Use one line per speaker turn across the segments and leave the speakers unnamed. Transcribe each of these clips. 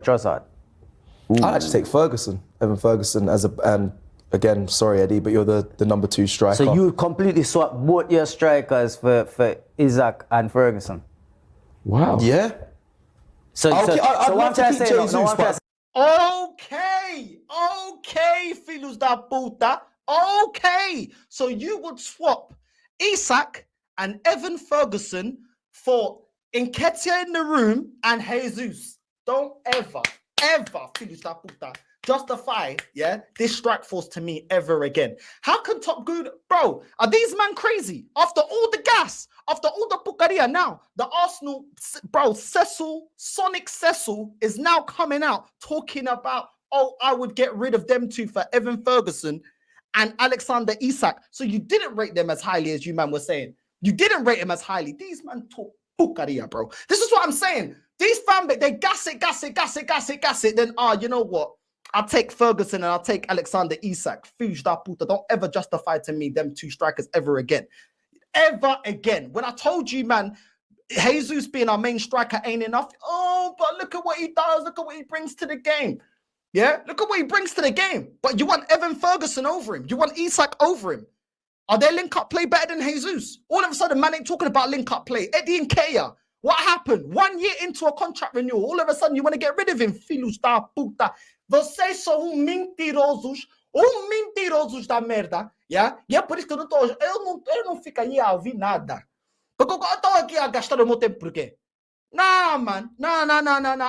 Trossard?
I'd actually take Ferguson, Evan Ferguson, and again, sorry Eddie, but you're the number 2 striker.
So you completely swap both your strikers for Isaac and Ferguson?
Wow.
Yeah.
So
I'd love to keep Jesus,
Okay, filhos da puta. Okay. So you would swap Isak and Evan Ferguson for Nketiah in the room and Jesus. Don't ever, filhos da puta, justify, this strike force to me ever again. How can Top Good, bro, are these man crazy? After all the gas, after all the pucaria now, the Arsenal, bro, Sonic Cecil is now coming out talking about, oh, I would get rid of them two for Evan Ferguson and Alexander Isak. So you didn't rate them as highly as you man were saying. You didn't rate them as highly. These man talk pucaria, bro. This is what I'm saying. These fanbase, they gas it. Then, you know what? I'll take Ferguson and I'll take Alexander Isak. Fuge da puta. Don't ever justify to me them 2 strikers ever again. Ever again. When I told you, man, Jesus being our main striker ain't enough. Oh, but look at what he does. Look at what he brings to the game. Yeah? Look at what he brings to the game. But you want Evan Ferguson over him. You want Isak over him. Are their link-up play better than Jesus? All of a sudden, man ain't talking about link-up play. Eddie and Kea. What happened? 1 year into a contract renewal, all of a sudden you want to get rid of him. Filhos da puta. Vocês são mentirosos da merda. Yeah? E é por isso que eu não fico aí a ouvir nada. Porque eu estou aqui a gastar o meu tempo por quê? Nah, man. Nah.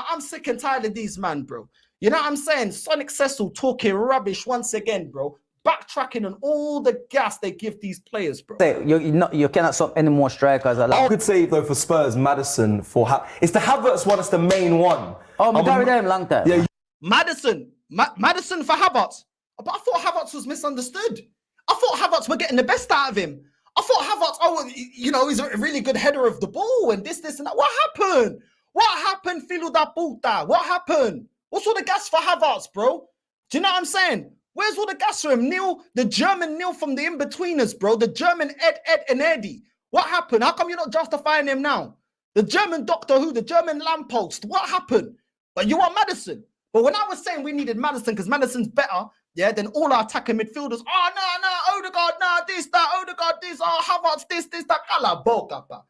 I'm sick and tired of these, man, bro. You know what I'm saying? Sonic Cecil talking rubbish once again, bro. Backtracking on all the gas they give these players, bro.
You cannot swap any more strikers.
I could say, though, for Spurs, Maddison, it's the Havertz one that's the main one.
Oh, I'm carried him long time.
Yeah.
Madison for Havertz. But I thought Havertz was misunderstood. I thought Havertz were getting the best out of him. I thought Havertz, he's a really good header of the ball and this and that. What happened? What happened, filho da puta? What happened? What's all the gas for Havertz, bro? Do you know what I'm saying? Where's all the gas for him? Neil, the German Neil from the In-Betweeners, bro. The German Ed, and Eddie. What happened? How come you're not justifying him now? The German Doctor Who, the German lamppost. What happened? But you want Maddison. But when I was saying we needed Maddison because Maddison's better, than all our attacking midfielders. Oh, no, Odegaard, this, that, Odegaard, this, Havertz, this, that, cala boca, pa.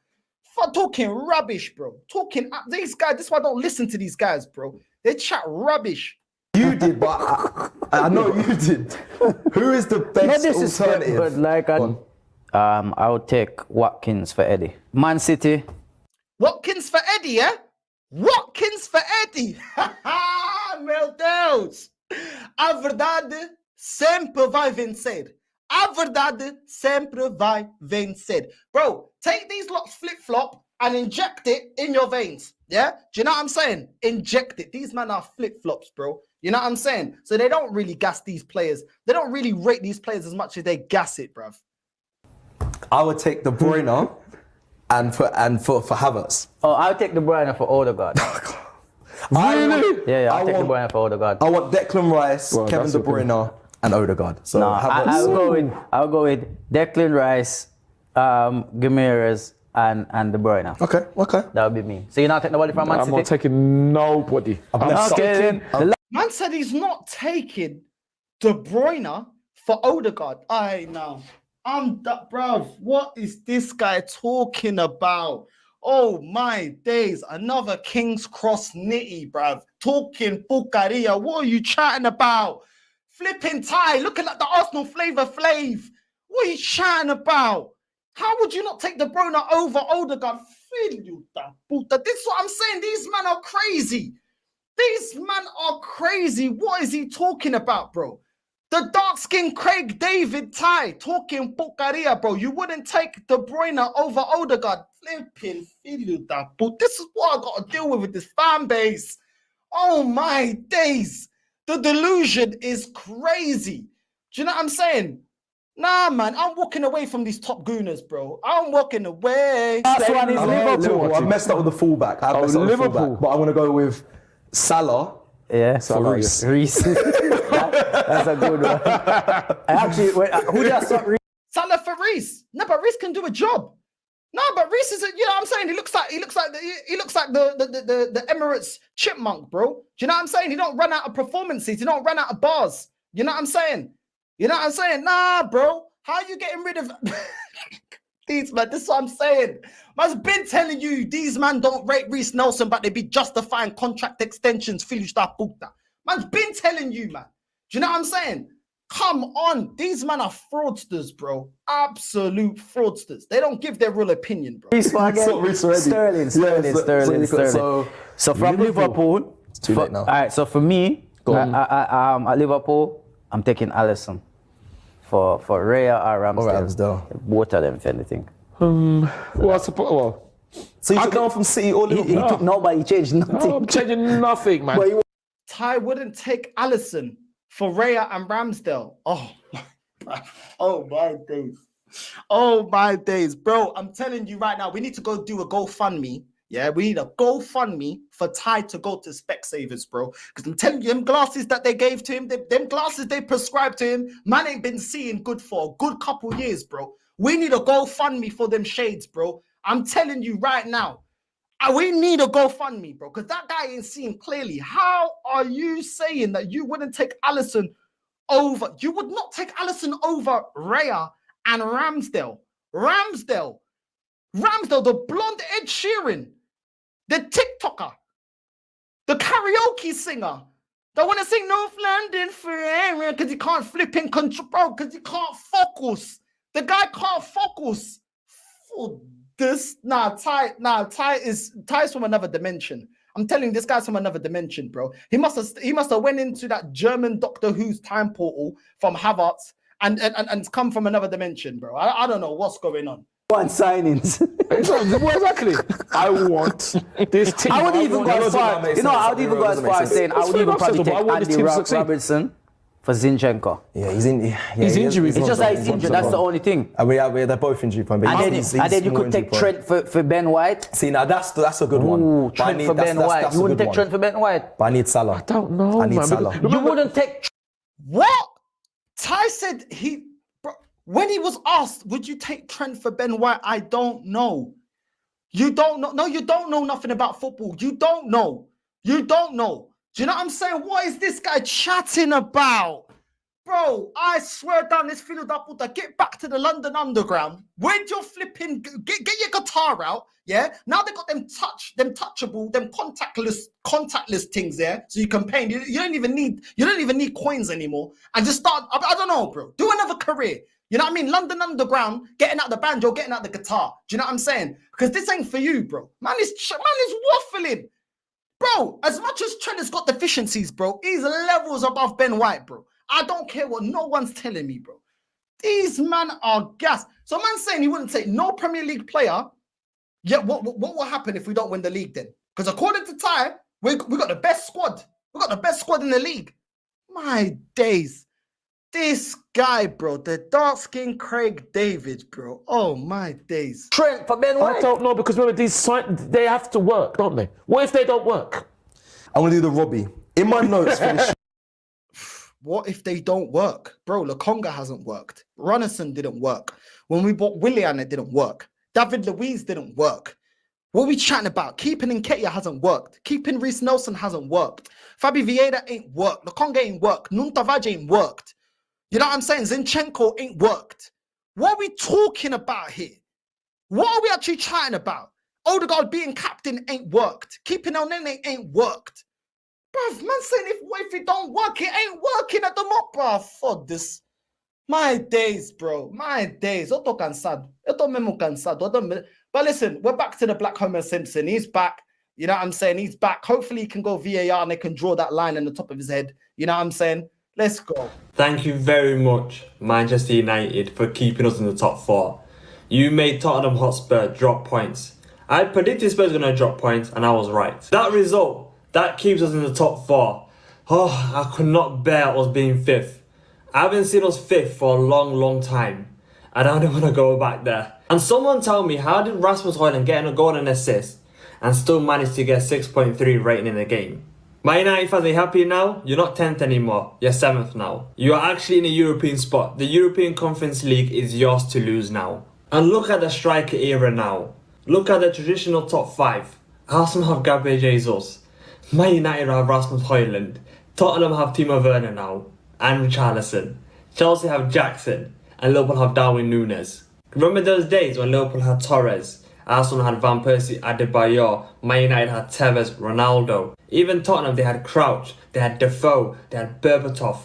For talking rubbish, bro. These guys, this is why I don't listen to these guys, bro. They chat rubbish.
You did, but I know you did. Who is the best alternative?
But like I would take Watkins for Eddie. Man City.
Watkins for Eddie, yeah? Watkins for Eddie. Meu Deus. A verdade sempre vai vencer. A verdade sempre vai vencer. Bro, take these lots flip-flop and inject it in your veins. Yeah? Do you know what I'm saying? Inject it. These men are flip-flops, bro. You know what I'm saying? So they don't really gas these players. They don't really rate these players as much as they gas it, bruv.
I would take De Bruyne and for Havertz.
Oh, I would take De Bruyne for Odegaard.
Really?
Yeah, I'll take De Bruyne for Odegaard.
I want Declan Rice, Kevin De Bruyne, and Odegaard. So
no, I'll go with Declan Rice, Gimenez, and De Bruyne.
Okay.
That would be me. So you're not taking nobody from Man City?
I'm not taking nobody.
Man said he's not taking De Bruyne for Odegaard. Bruv, what is this guy talking about? Oh my days, another King's Cross nitty, bruv. Talking pucaria. What are you chatting about? Flipping tie, looking like the Arsenal Flavor Flav. What are you chatting about? How would you not take De Bruyne over Odegaard? This is what I'm saying. These men are crazy. What is he talking about, bro? The dark-skinned Craig David tie talking pucaria, bro. You wouldn't take De Bruyne over Odegaard. Flipping filho da puta. This is what I got to deal with this fan base. Oh my days. The delusion is crazy. Do you know what I'm saying? Nah, man, I'm walking away from these top gooners, bro. I'm walking away.
Last one is Liverpool.
I messed up with the fullback. I messed up with the fullback. But I'm going to go with Salah.
Yeah,
for
Reece. That's a good one. Actually, who just saw Reece?
Salah for Reece. No, but Reece can do a job. No, but Reese is, you know what I'm saying? He looks like the Emirates chipmunk, bro. Do you know what I'm saying? He don't run out of performances. He don't run out of bars. You know what I'm saying? You know what I'm saying? Nah, bro. How are you getting rid of these, man? This is what I'm saying. Man's been telling you these man don't rate Reese Nelson, but they be justifying contract extensions. Filhos da puta. Man's been telling you, man. Do you know what I'm saying? Come on, these men are fraudsters, bro. Absolute fraudsters. They don't give their real opinion, bro.
Reece again. Sterling. So from Liverpool,
it's too late now.
All right. So for me, at Liverpool, I'm taking Alisson for Raya or Ramsdale. Both of them, if anything.
Well, I suppose. Well,
So you took down from City or Liverpool?
He took nobody. He changed nothing.
no, I'm changing nothing, man.
Ty wouldn't take Alisson for Raya and Ramsdale. Oh my days. Oh my days. Bro, I'm telling you right now, we need to go do a GoFundMe. Yeah, we need a GoFundMe for Ty to go to Specsavers, bro. Because I'm telling you, them glasses that they gave to him, them glasses they prescribed to him, man ain't been seeing good for a good couple years, bro. We need a GoFundMe for them shades, bro. I'm telling you right now. We need a GoFundMe, bro, because that guy ain't seeing clearly. How are you saying that you wouldn't take Alisson over? You would not take Alisson over Raya and Ramsdale. Ramsdale, the blonde Ed Sheeran, the TikToker, the karaoke singer, that want to sing North London forever because he can't flip in control, because he can't focus. The guy can't focus. For this, Ty's from another dimension. I'm telling you, this guy's from another dimension, bro. He must have went into that German Doctor Who's time portal from Havertz and come from another dimension, bro. I don't know what's going on.
One signings.
Exactly. I want this team.
I wouldn't even go as far. You know, I would even go as far as saying I would even probably take Andy Robertson for Zinchenko.
Yeah, he's in.
He's injury.
It's just like he's injured. That's the only thing.
And they're both injury prone.
And then you could take Trent for Ben White.
See, now that's a good one.
Ooh, Trent for Ben White. You wouldn't take Trent for Ben White.
But I need Salah.
I don't know,
I need
man.
Salah.
You wouldn't take.
What? Ty said when he was asked, would you take Trent for Ben White? I don't know. You don't know. No, you don't know nothing about football. You don't know. You don't know. Do you know what I'm saying? What is this guy chatting about? Bro, I swear down this field up, get back to the London Underground. Where'd your flipping get your guitar out? Yeah. Now they got them touchable, them contactless things there, so you can pay. You don't even need coins anymore. And just start. I don't know, bro. Do another career. You know what I mean? London Underground, getting out the banjo, getting out the guitar. Do you know what I'm saying? Because this ain't for you, bro. Man is waffling. Bro, as much as Trent has got deficiencies, bro, he's levels above Ben White, bro. I don't care what no one's telling me, bro. These men are gas. So man's saying he wouldn't take no Premier League player. Yeah, what will happen if we don't win the league then? Because according to Ty, we got the best squad. We got the best squad in the league. My days. This guy, bro, the dark-skinned Craig David, bro. Oh, my days.
Trent for Ben White.
I don't know, because remember, they have to work, don't they? What if they don't work?
I'm going to do the Robbie. In my notes, finish.
What if they don't work? Bro, Lokonga hasn't worked. Runnison didn't work. When we bought Willian, it didn't work. David Luiz didn't work. What are we chatting about? Keeping Nketiah hasn't worked. Keeping Reece Nelson hasn't worked. Fabi Vieira ain't worked. Lokonga ain't worked. Nuntavad ain't worked. You know what I'm saying? Zinchenko ain't worked. What are we talking about here? What are we actually chatting about? Odegaard being captain ain't worked. Keeping El Nene ain't worked. Bruv, man saying if it don't work, it ain't working at the moment, bruv. For this. My days, bro. My days. Oto cansado. Oto memo cansado. But listen, we're back to the Black Homer Simpson. He's back. You know what I'm saying? He's back. Hopefully he can go VAR and they can draw that line in the top of his head. You know what I'm saying? Let's go.
Thank you very much, Manchester United, for keeping us in the top 4. You made Tottenham Hotspur drop points. I predicted Spurs were going to drop points, and I was right. That result, that keeps us in the top 4. Oh, I could not bear us being 5th. I haven't seen us 5th for a long time. I don't want to go back there. And someone tell me, how did Rasmus Højlund get a goal and assist and still manage to get 6.3 rating in the game? My United fans, are you happy now? You're not 10th anymore, you're 7th now. You are actually in a European spot. The European Conference League is yours to lose now. And look at the striker era now. Look at the traditional top 5. Arsenal have Gabriel Jesus. Man United have Rasmus Højlund. Tottenham have Timo Werner now. And Richarlison. Chelsea have Jackson. And Liverpool have Darwin Núñez. Remember those days when Liverpool had Torres, Arsenal had Van Persie, Adebayor, Man United had Tevez, Ronaldo. Even Tottenham, they had Crouch, they had Defoe, they had Berbatov.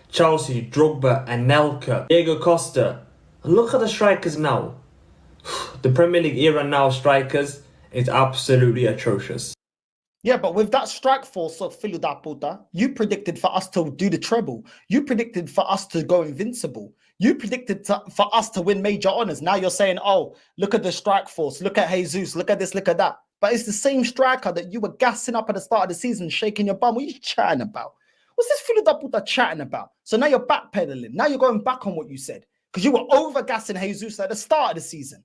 Chelsea, Drogba, Anelka, Diego Costa. And look at the strikers now. The Premier League era now strikers is absolutely atrocious.
Yeah, but with that strike force of Filho da Puta, you predicted for us to do the treble. You predicted for us to go invincible. You predicted for us to win major honours. Now you're saying, oh, look at the strike force. Look at Jesus. Look at this. Look at that. But it's the same striker that you were gassing up at the start of the season, shaking your bum. What are you chatting about? What's this Filho da Puta chatting about? So now you're backpedaling. Now you're going back on what you said. Because you were over-gassing Jesus at the start of the season.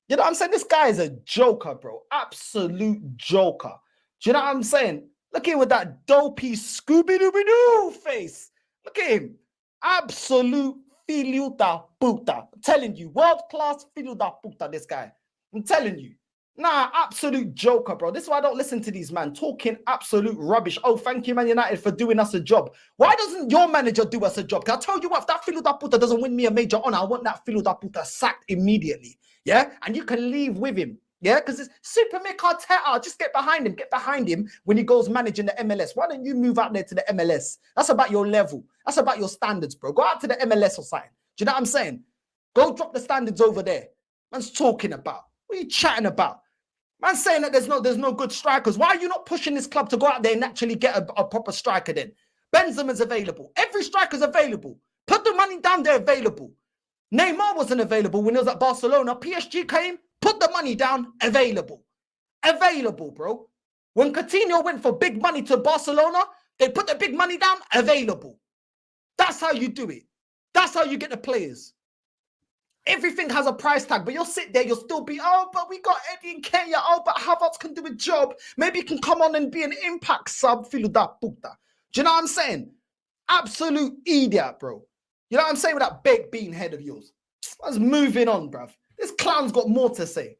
You know what I'm saying? This guy is a joker, bro. Absolute joker. Do you know what I'm saying? Look at him with that dopey Scooby-Dooby-Doo face. Look at him. Absolute Filho da Puta. I'm telling you, world-class Filho da Puta, this guy. I'm telling you. Nah, absolute joker, bro. This is why I don't listen to these man talking absolute rubbish. Oh, thank you, Man United, for doing us a job. Why doesn't your manager do us a job? Because I tell you what, if that Filho da Puta doesn't win me a major honor, I want that Filho da Puta sacked immediately. Yeah? And you can leave with him. Yeah, because it's Super Mick Arteta. Just get behind him. Get behind him when he goes managing the MLS. Why don't you move out there to the MLS? That's about your level. That's about your standards, bro. Go out to the MLS or something. Do you know what I'm saying? Go drop the standards over there. Man's talking about. What are you chatting about? Man's saying that there's no good strikers. Why are you not pushing this club to go out there and actually get a proper striker then? Benzema's available. Every striker's available. Put the money down there available. Neymar wasn't available when he was at Barcelona. PSG came. Put the money down, available. Available, bro. When Coutinho went for big money to Barcelona, they put the big money down, available. That's how you do it. That's how you get the players. Everything has a price tag, but you'll sit there, you'll still be, oh, but we got Eddie in Kenya. Oh, but Havertz can do a job. Maybe he can come on and be an impact sub, Filho da Puta. Do you know what I'm saying? Absolute idiot, bro. You know what I'm saying with that baked bean head of yours? I was moving on, bruv. This clown's got more to say.